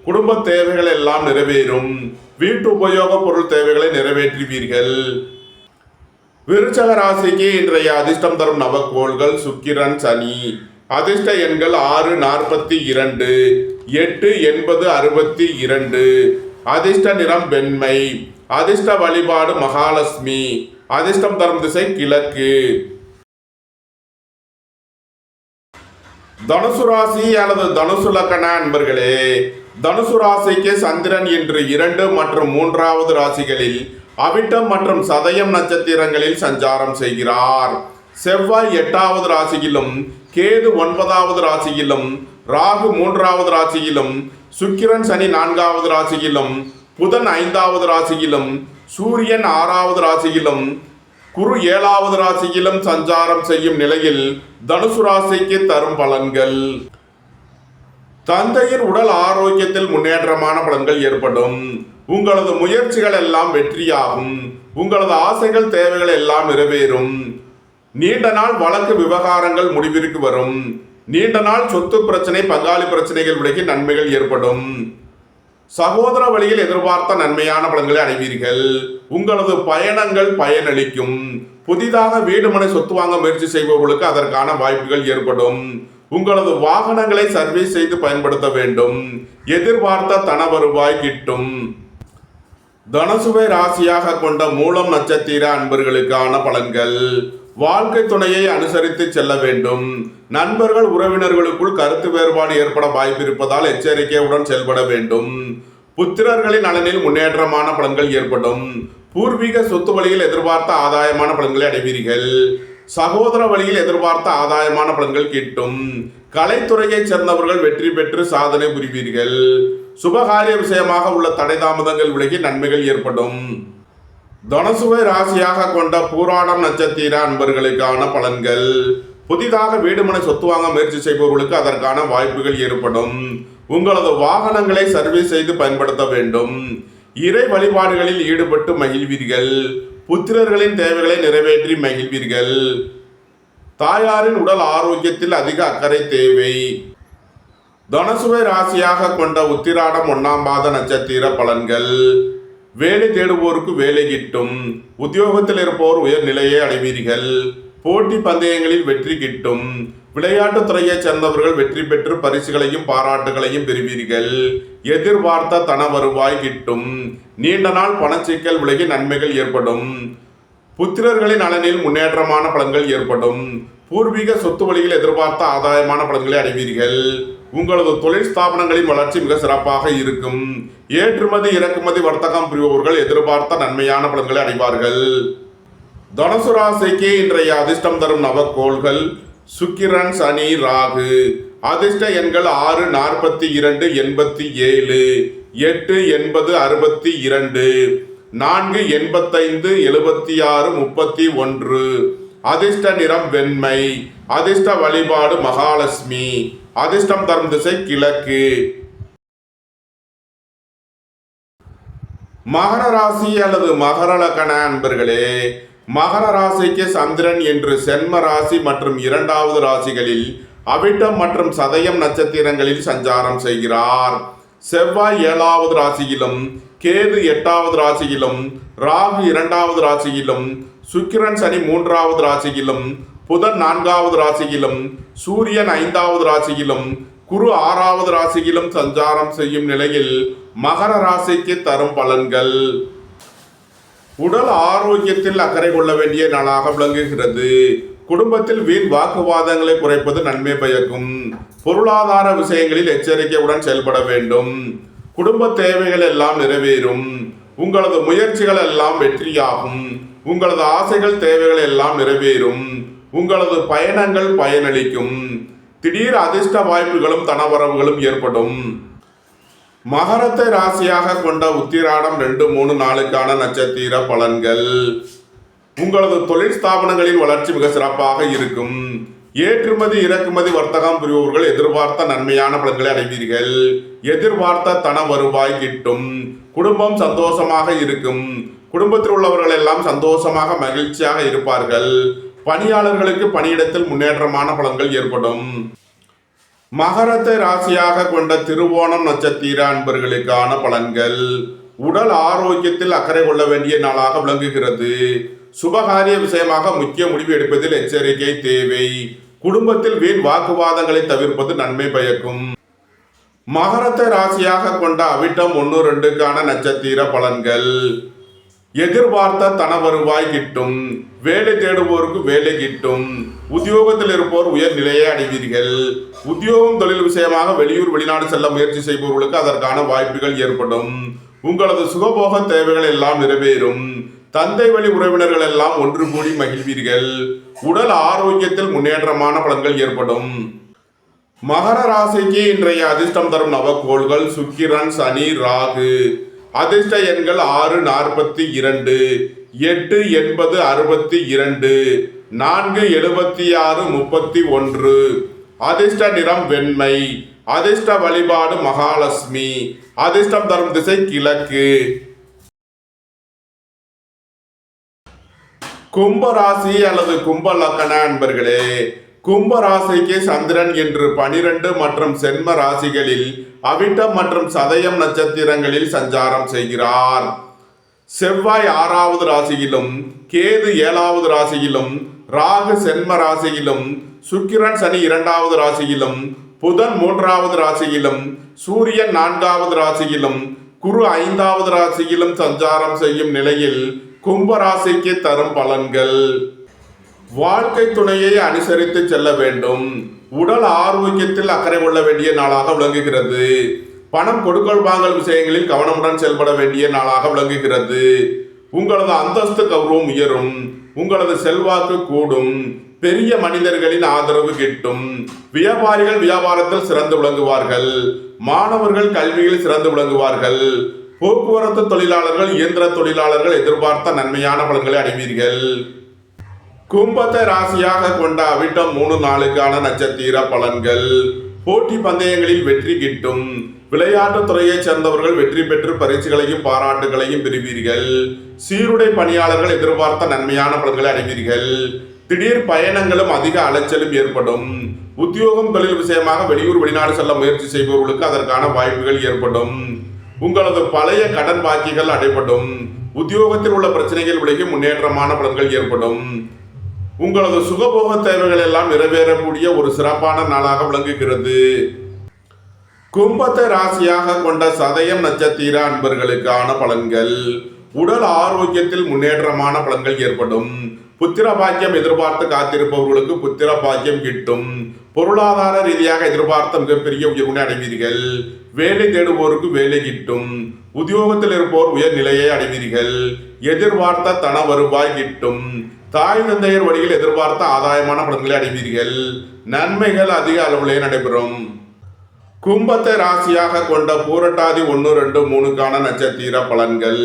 குடும்ப தேவைகள் எல்லாம் நிறைவேறும். வீட்டு உபயோக பொருள் தேவைகளை நிறைவேற்றுவீர்கள். விருச்சக ராசிக்கு இன்றைய அதிர்ஷ்டம் தரும் நவக்கோள்கள் சுக்கிரன், சனி. அதிர்ஷ்ட எண்கள் 6, 42, 8, 80, 62. அதிர்ஷ்ட நிறம் வெண்மை. அதிர்ஷ்ட வழிபாடு மகாலட்சுமி. அதிர்ஷ்டம் தரும் திசை கிழக்கு. தனுசு ராசி அல்லது தனுசு லக்கண அன்பர்களே, தனுசு ராசிக்கு சந்திரன் இன்று 2 மற்றும் 3வது ராசிகளில் அவிட்டம் மற்றும் சதயம் நட்சத்திரங்களில் சஞ்சாரம் செய்கிறார். செவ்வாய் 8வது ராசியிலும், கேது 9வது ராசியிலும், ராகு 3வது ராசியிலும், சுக்கிரன் சனி 4வது ராசியிலும், புதன் 5வது ராசியிலும், சூரியன் 6வது ராசியிலும், குரு 7வது ராசியிலும் சஞ்சாரம் செய்யும் நிலையில் தனுசு ராசிக்கு தரும் பலன்கள். தந்தையின் உடல் ஆரோக்கியத்தில் முன்னேற்றமான பலன்கள் ஏற்படும். உங்களது முயற்சிகள் எல்லாம் வெற்றியாகும். உங்களது ஆசைகள் தேவைகள் எல்லாம் நிறைவேறும். நீண்ட நாள் வழக்கு விவகாரங்கள் முடிவிற்கு வரும். நீண்ட நாள் சொத்து பிரச்சனை, பங்காளி பிரச்சனைகள் விலகி நன்மைகள் ஏற்படும். சகோதர வழியில் எதிர்பார்த்த நன்மையான பலன்களை அடைவீர்கள். உங்களது பயணங்கள் பயனளிக்கும். புதிதாக வீடு மனை சொத்து வாங்க முயற்சி செய்பவர்களுக்கு அதற்கான வாய்ப்புகள் ஏற்படும். உங்களது வாகனங்களை சர்வீஸ் செய்து பயன்படுத்த வேண்டும். எதிர்பார்த்த தன வருவாய் கிட்டும். தனுசுவை ராசியாக கொண்ட மூலம் நட்சத்திர அன்பர்களுக்கான பலன்கள். வாழ்க்கை துணையை அனுசரித்து செல்ல வேண்டும். நண்பர்கள் உறவினர்களுக்குள் கருத்து வேறுபாடு ஏற்பட வாய்ப்பு இருப்பதால் எச்சரிக்கையுடன் செயல்பட வேண்டும். புத்திரர்களின் நலனில் முன்னேற்றமான பலன்கள் ஏற்படும். பூர்வீக சொத்து வழியில் எதிர்பார்த்த ஆதாயமான பலன்களை அடைவீர்கள். சகோதர வழியில் எதிர்பார்த்த ஆதாயமான பலன்கள் கிட்டும். கலைத்துறையைச் சேர்ந்தவர்கள் வெற்றி பெற்று சாதனை புரிவீர்கள். சுபகாரிய விஷயமாக உள்ள தடை தாமதங்கள் விலகி நன்மைகள் ஏற்படும். தனுசுவை ராசியாக கொண்ட பூராடம் நட்சத்திர அன்பர்களுக்கான பலன்கள். புதிதாக வீடுமனை சொத்து வாங்க முயற்சி செய்பவர்களுக்கு அதற்கான வாய்ப்புகள் ஏற்படும். உங்களது வாகனங்களை சர்வீஸ் செய்து பயன்படுத்த வேண்டும். இறை வழிபாடுகளில் ஈடுபட்டு மகிழ்வீர்கள். புத்திரர்களின் தேவைகளை நிறைவேற்றி மகிழ்வீர்கள். தாயாரின் உடல் ஆரோக்கியத்தில் அதிக அக்கறை தேவை. தனுசுவை ராசியாக கொண்ட உத்திராடம் 1ஆம் பாத நட்சத்திர பலன்கள். வேலை தேடுவோருக்கு வேலை கிட்டும். உத்தியோகத்தில் இருப்போர் உயர் நிலையை அடைவீர்கள். போட்டி பந்தயங்களில் வெற்றி கிட்டும். விளையாட்டுத் துறையைச் சேர்ந்தவர்கள் வெற்றி பெற்று பரிசுகளையும் பாராட்டுகளையும் பெறுவீர்கள். எதிர்பார்த்த தன வருவாய் கிட்டும். நீண்ட நாள் பணச்சிக்கல் விலகி நன்மைகள் ஏற்படும். புத்திரர்களின் நலனில் முன்னேற்றமான பலன்கள் ஏற்படும். பூர்வீக சொத்து வழியில் எதிர்பார்த்த ஆதாயமான பலன்களை அடைவீர்கள். உங்களது தொழில் ஸ்தாபனங்களின் வளர்ச்சி மிக சிறப்பாக இருக்கும். ஏற்றுமதி இறக்குமதி வர்த்தகம் புரிபவர்கள் எதிர்பார்த்த நன்மையான பலன்களை அடைவார்கள். தனுசு ராசிக்கு இன்றைய அதிர்ஷ்டம் தரும் நவக்கோள்கள் சுக்கிரன், சனி, ராகு. அதிர்ஷ்ட எண்கள் 6, 42, 87, 8, 80, 62, 4, 85, 76, 31. அதிர்ஷ்ட நிறம் வெண்மை. அதிர்ஷ்ட வழிபாடு மகாலட்சுமி. அதிர்ஷ்டம் தரும் திசை கிழக்கு. மகர ராசி அல்லது மகர லக்கண அன்பர்களே, மகர ராசிக்கு சந்திரன் என்று சென்ம ராசி மற்றும் 2வது ராசிகளில் அவிட்டம் மற்றும் சதயம் நட்சத்திரங்களில் சஞ்சாரம் செய்கிறார். செவ்வாய் 7வது ராசியிலும், கேது 8வது ராசியிலும், ராகு 2வது ராசியிலும், சுக்கிரன் சனி 3வது ராசியிலும், புதன் 4வது ராசியிலும், சூரியன் 5வது ராசியிலும், குரு 6வது ராசியிலும் சஞ்சாரம் செய்யும் நிலையில் மகர ராசிக்கு தரும் பலன்கள். உடல் ஆரோக்கியத்தில் அக்கறை கொள்ள வேண்டிய நாளாக விளங்குகிறது. குடும்பத்தில் வீண் வாக்குவாதங்களை குறைப்பது நன்மை பயக்கும். பொருளாதார விஷயங்களில் எச்சரிக்கையுடன் செயல்பட வேண்டும். குடும்ப தேவைகள் எல்லாம் நிறைவேறும். உங்களது முயற்சிகள் எல்லாம் வெற்றியாகும். உங்களது ஆசைகள் தேவைகள் எல்லாம் நிறைவேறும். உங்களது பயணங்கள் பயனளிக்கும். திடீர் அதிர்ஷ்ட வாய்ப்புகளும் தனவரவுகளும் ஏற்படும். மகரத்தை ராசியாக கொண்ட உத்திராடம் 2, 3, 4க்கான நட்சத்திர பலன்கள். உங்களது தொழில் ஸ்தாபனங்களின் வளர்ச்சி மிக சிறப்பாக இருக்கும். ஏற்றுமதி இறக்குமதி வர்த்தகம் புரிபவர்கள் எதிர்பார்த்த நன்மையான பலன்களை அடைவீர்கள். எதிர்பார்த்த தன வருவாய் கிட்டும். குடும்பம் சந்தோஷமாக இருக்கும். குடும்பத்தில் உள்ளவர்கள் எல்லாம் சந்தோஷமாக மகிழ்ச்சியாக இருப்பார்கள். பணியாளர்களுக்கு பணியிடத்தில் முன்னேற்றமான பலன்கள் ஏற்படும். மகரத்தை ராசியாக கொண்ட திருவோணம் நட்சத்திர அன்பர்களுக்கான பலன்கள். உடல் ஆரோக்கியத்தில் அக்கறை கொள்ள வேண்டிய நாளாக விளங்குகிறது. சுபகாரிய விஷயமாக முக்கிய முடிவு எடுப்பதில் எச்சரிக்கை தேவை. குடும்பத்தில் வீண் வாக்குவாதங்களை தவிர்ப்பது நன்மை பயக்கும். மகரத்தை ராசியாக கொண்ட அவிட்டம் 1, 2க்கான நட்சத்திர பலன்கள். எதிர்பார்த்த தன வருவாய் கிட்டும். வேலை தேடுவோருக்கு வேலை கிட்டும். உத்தியோகத்தில் இருப்போர் உயர் நிலையை அடைவீர்கள். உத்தியோகம் தொழில் விஷயமாக வெளியூர் வெளிநாடு செல்ல முயற்சி செய்பவர்களுக்கு அதற்கான வாய்ப்புகள் ஏற்படும். உங்களது சுகபோக தேவைகள் எல்லாம் நிறைவேறும். தந்தை வழி உறவினர்கள் எல்லாம் ஒன்று கூடி மகிழ்வீர்கள். உடல் ஆரோக்கியத்தில் முன்னேற்றமான பலன்கள் ஏற்படும். மகர ராசிக்கு இன்றைய அதிர்ஷ்டம் தரும் நவக்கோள்கள் சுக்கிரன், சனி, ராகு. அதிர்ஷ்ட எண்கள் 6, 42, 8, 80, 62, 4, 76, 31. அதிர்ஷ்ட நிறம் வெண்மை. அதிர்ஷ்ட வழிபாடு மகாலட்சுமி. அதிர்ஷ்டம் தரும் திசை கிழக்கு. கும்ப ராசி அல்லது கும்ப லக்கண அன்பர்களே, கும்ப ராசிக்கு சந்திரன் என்று 12 மற்றும் சென்ம ராசிகளில் அவிட்டம் மற்றும் சதயம் நட்சத்திரங்களில் சஞ்சாரம் செய்கிறார். செவ்வாய் 6வது ராசியிலும், கேது 7வது ராசியிலும், ராகு சென்ம ராசியிலும், சுக்கிரன் சனி 2வது ராசியிலும், புதன் 3வது ராசியிலும், சூரியன் 4வது ராசியிலும், குரு 5வது ராசியிலும் சஞ்சாரம் செய்யும் நிலையில் கும்ப ராசிக்கு தரும் பலன்கள். வாழ்க்கை துணையை அனுசரித்து செல்ல வேண்டும். உடல் ஆரோக்கியத்தில் அக்கறை கொள்ள வேண்டிய நாளாக விளங்குகிறது. பணம் கொடுக்கல் வாங்கல் விஷயங்களில் கவனமுடன் செயல்பட வேண்டிய நாளாக விளங்குகிறது. உங்களது அந்தஸ்து கௌரவம் உயரும். உங்களது செல்வாக்கு கூடும். பெரிய மனிதர்களின் ஆதரவு கிட்டும். வியாபாரிகள் வியாபாரத்தில் சிறந்து விளங்குவார்கள். மாணவர்கள் கல்வியில் சிறந்து விளங்குவார்கள். போக்குவரத்து தொழிலாளர்கள், இயந்திர தொழிலாளர்கள் எதிர்பார்த்த நன்மையான பலன்களை அடைவீர்கள். கும்பத்தை ராசியாக கொண்ட அவிட்டம் 3 நாளுக்கான நட்சத்திர பலன்கள். போட்டி பந்தயங்களில் வெற்றி கிட்டும். விளையாட்டுத் துறையைச் சேர்ந்தவர்கள் வெற்றி பெற்று பரிசுகளையும் பாராட்டுகளையும் பெறுவீர்கள். சீருடை பணியாளர்கள் எதிர்பார்த்த நன்மையான பலன்களை அடைவீர்கள். திடீர் பயணங்களும் அதிக அலைச்சலும் ஏற்படும். உத்தியோகம் தொழில் விஷயமாக வெளியூர் வெளிநாடு செல்ல முயற்சி செய்பவர்களுக்கு அதற்கான வாய்ப்புகள் ஏற்படும். உங்களது பழைய கடன் பாக்கிகள் அடைபடும். உத்தியோகத்தில் உள்ள பிரச்சனைகள் விலகி முன்னேற்றமான பலன்கள் ஏற்படும். உங்களது சுகபோக தேவைகள் எல்லாம் நிறைவேறக்கூடிய ஒரு சிறப்பான நாளாக விளங்குகிறது. கும்பத்தை ராசியாக கொண்ட சதயம் நட்சத்திர அன்பர்களுக்கான பலன்கள். உடல் ஆரோக்கியத்தில் முன்னேற்றமான பலன்கள் ஏற்படும். புத்திர பாக்கியம் எதிர்பார்த்து காத்திருப்பவர்களுக்கு புத்திர பாக்கியம் கிட்டும். பொருளாதார ரீதியாக எதிர்பார்த்த மிகப்பெரிய உயர்வினை அடைவீர்கள். வேலை தேடுவோருக்கு வேலை கிட்டும். உத்தியோகத்தில் இருப்போர் உயர் நிலையை அடைவீர்கள். எதிர்பார்த்த தன வருவாய் கிட்டும். தாய் தந்தையர் வழியில் எதிர்பார்த்த ஆதாயமான பலன்களை அடைவீர்கள். நன்மைகள் அதிக அளவிலே நடைபெறும். கும்பத்தை ராசியாக கொண்ட பூரட்டாதி 1, 2, 3க்கான நட்சத்திர பலன்கள்.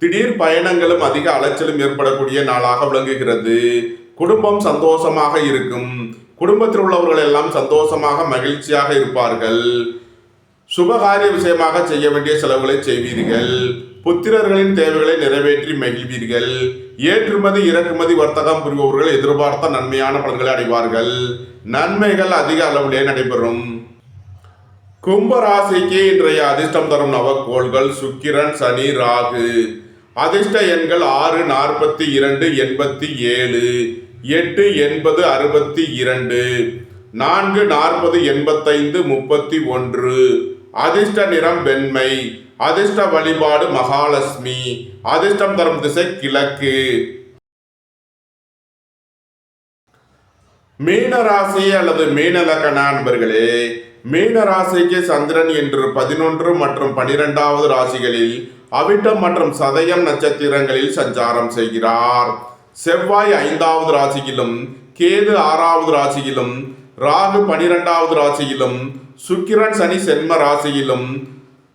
திடீர் பயணங்களும் அதிக அலைச்சலும் ஏற்படக்கூடிய நாளாக விளங்குகிறது. குடும்பம் சந்தோஷமாக இருக்கும். குடும்பத்தில் உள்ளவர்கள் எல்லாம் சந்தோஷமாக மகிழ்ச்சியாக இருப்பார்கள். சுபகாரிய விஷயமாக செய்ய வேண்டிய செலவுகளை செய்வீர்கள். புத்திரர்களின் தேவைகளை நிறைவேற்றி மகிழ்வீர்கள். ஏற்றுமதி இறக்குமதி வர்த்தகம் புரிபவர்கள் எதிர்பார்த்த நன்மையான பலன்களை அடைவார்கள். நன்மைகள் அதிக அளவிலே நடைபெறும். கும்ப ராசிக்கு இன்றைய அதிர்ஷ்டம் தரும் நவக்கோள்கள் சுக்கிரன், சனி, ராகு. அதிர்ஷ்ட எண்கள் 6, 42, 87, 8, 80, 62, 4, 40, 85, 31. அதிர்ஷ்ட நிறம் வெண்மை. அதிர்ஷ்ட வழிபாடு மகாலட்சுமி. அதிர்ஷ்டம் தரும் திசை கிழக்கு. மீன ராசி அல்லது மீன லக்கண அன்பர்களே, மீன ராசிக்கு சந்திரன் என்று 11 மற்றும் 12வது ராசிகளில் அவிட்டம் மற்றும் சதயம் நட்சத்திரங்களில் சஞ்சாரம் செய்கிறார். செவ்வாய் 5வது ராசியிலும், கேது 6வது ராசியிலும், ராகு 12வது ராசியிலும், சுக்கிரன் சனி சென்ம ராசியிலும்,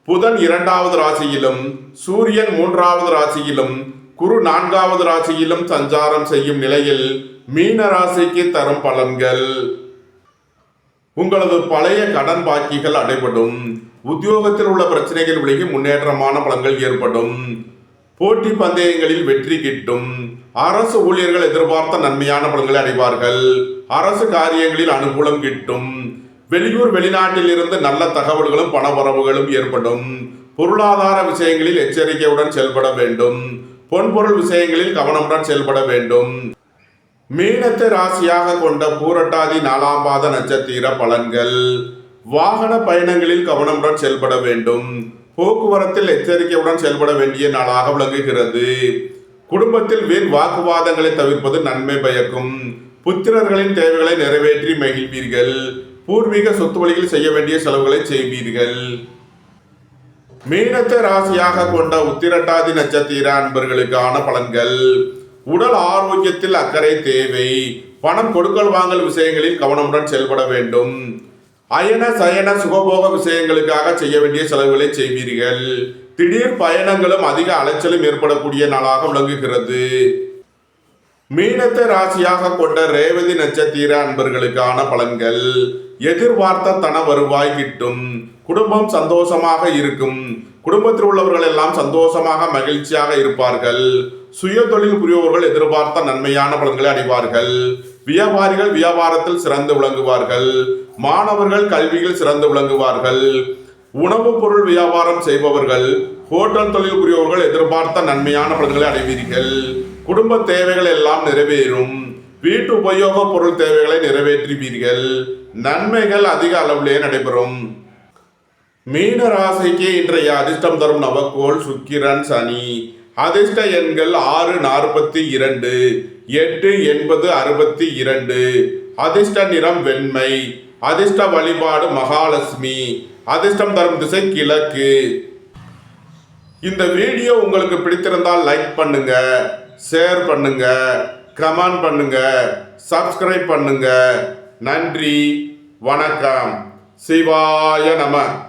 புதன் 2வது ராசியிலும், சூரியன் 3வது ராசியிலும், குரு 4வது ராசியிலும் சஞ்சாரம் செய்யும் நிலையில் மீன ராசிக்கு தரும் பலன்கள். உங்களது பழைய கடன் பாக்கிகள் அடைபடும். உத்தியோகத்தில் உள்ள பிரச்சனைகள் விலகி முன்னேற்றமான பலன்கள் ஏற்படும். போட்டி பந்தயங்களில் வெற்றி கிட்டும். அரசு ஊழியர்கள் எதிர்பார்த்த நன்மையான பலன்களை அடைவார்கள். அரசு காரியங்களில் அனுகூலம் கிட்டும். வெளியூர் வெளிநாட்டில் இருந்து நல்ல தகவல்களும் பணவரவுகளும் ஏற்படும். பொருளாதார விஷயங்களில் எச்சரிக்கையுடன் செயல்பட வேண்டும். பொன்பொருள் விஷயங்களில் கவனமுடன் செயல்பட வேண்டும். மீனத்தை ராசியாக கொண்ட பூரட்டாதி 4ஆம் பாத நட்சத்திர பலன்கள். வாகன பயணங்களில் கவனமுடன் செயல்பட வேண்டும். போக்குவரத்தில் எச்சரிக்கையுடன் செயல்பட வேண்டிய நாளாக விளங்குகிறது. குடும்பத்தில் வீண் வாக்குவாதங்களை தவிர்ப்பது நன்மை பயக்கும். புத்திரர்களின் தேவைகளை நிறைவேற்றி மகிழ்வீர்கள். பூர்வீக சொத்து வழியில் செய்ய வேண்டிய செலவுகளை செய்வீர்கள். மீனத்தை ராசியாக கொண்ட உத்திரட்டாதி நட்சத்திர அன்பர்களுக்கான பலன்கள். உடல் ஆரோக்கியத்தில் அக்கறை தேவை. பணம் கொடுக்கல் வாங்கல் விஷயங்களில் கவனமுடன் செயல்பட வேண்டும். அயன சயன சுகபோக விஷயங்களுக்காக செய்ய வேண்டிய செலவுகளை செய்வீர்கள். திடீர் பயணங்களும் அதிக அலைச்சலும் ஏற்படக்கூடிய நாளாக விளங்குகிறது. மீனத்தை ராசியாக கொண்ட ரேவதி நட்சத்திர அன்பர்களுக்கான பலன்கள். எதிர்பார்த்த தன வருவாய் கிட்டும். குடும்பம் சந்தோஷமாக இருக்கும். குடும்பத்தில் உள்ளவர்கள் எல்லாம் சந்தோஷமாக மகிழ்ச்சியாக இருப்பார்கள். சுய தொழில் புரிபவர்கள் எதிர்பார்த்த நன்மையான பலன்களை அடைவார்கள். வியாபாரிகள் வியாபாரத்தில் சிறந்து விளங்குவார்கள். மாணவர்கள் கல்வியில் சிறந்து விளங்குவார்கள். உணவுப் பொருள் வியாபாரம் செய்பவர்கள், ஹோட்டல் தொழில் புரிபவர்கள் எதிர்பார்த்த நன்மையான பலன்களை அடைவீர்கள். குடும்ப தேவைகள் எல்லாம் நிறைவேறும். வீட்டு உபயோக பொருள் தேவைகளை நிறைவேற்றுவீர்கள். நன்மைகள் அதிக அளவிலே நடைபெறும். மீன ராசிக்கு இன்றைய அதிர்ஷ்டம் தரும் நவக்கோள் சுக்கிரன், சனி. அதிர்ஷ்ட எண்கள் 6, 42, 8, 80, 62. அதிர்ஷ்ட நிறம் வெண்மை. அதிர்ஷ்ட வழிபாடு மகாலட்சுமி. அதிர்ஷ்டம் தரும் திசை கிழக்கு. இந்த வீடியோ உங்களுக்கு பிடித்திருந்தால் லைக் பண்ணுங்க, ஷேர் பண்ணுங்க, கமெண்ட் பண்ணுங்க, சப்ஸ்கிரைப் பண்ணுங்க. நன்றி, வணக்கம். சிவாய நம.